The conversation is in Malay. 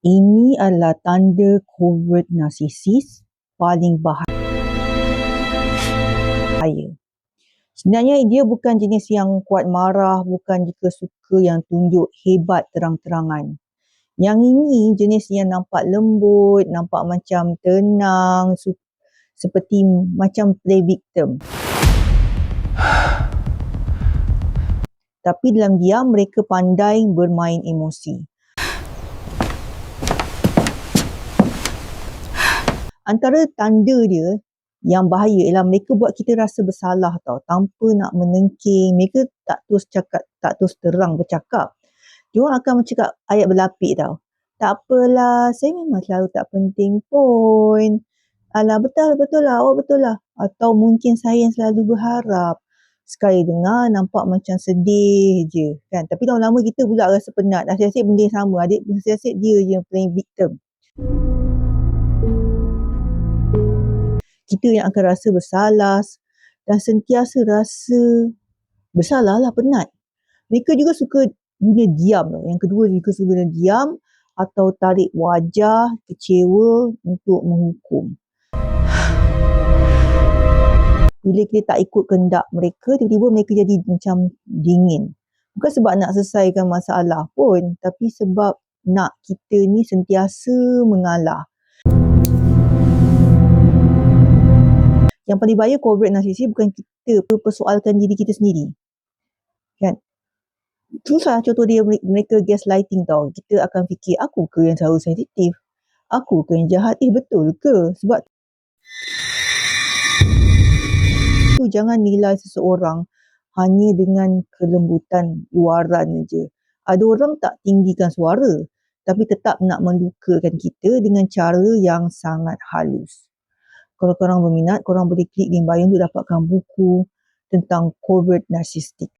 Ini adalah tanda covert narcissist paling bahaya. Sebenarnya dia bukan jenis yang kuat marah, bukan juga suka yang tunjuk hebat terang-terangan. Yang ini jenis yang nampak lembut, nampak macam tenang, seperti macam play victim. Tapi dalam diam mereka pandai bermain emosi. Antara tanda dia yang bahaya ialah mereka buat kita rasa bersalah tau, tanpa nak menengking. Mereka tak terus terang bercakap. Diorang akan bercakap ayat berlapik tau. Tak apalah, saya memang selalu tak penting pun. Alah, betul lah, awak betul lah. Atau mungkin saya yang selalu berharap. Sekali dengar nampak macam sedih je kan. Tapi lama-lama kita pula rasa penat. Asyik-asyik benda yang sama. Asyik-asyik dia je yang playing victim. Kita yang akan rasa bersalah dan sentiasa rasa bersalah lah, penat. Mereka juga suka guna diam tau. Yang kedua juga suka guna diam atau tarik wajah kecewa untuk menghukum. Bila kita tak ikut kehendak mereka, tiba-tiba mereka jadi macam dingin. Bukan sebab nak selesaikan masalah pun, tapi sebab nak kita ni sentiasa mengalah. Yang paling bahaya covert narcissist bukan kita persoalkan diri kita sendiri. Kan? Susah contoh dia, mereka gaslighting tau. Kita akan fikir, aku ke yang selalu sensitif? Aku ke yang jahat? Betul ke? Sebab tu jangan nilai seseorang hanya dengan kelembutan luaran je. Ada orang tak tinggikan suara, tapi tetap nak melukakan kita dengan cara yang sangat halus. Kalau korang berminat, korang boleh klik link bio untuk dapatkan buku tentang covert narcissistic.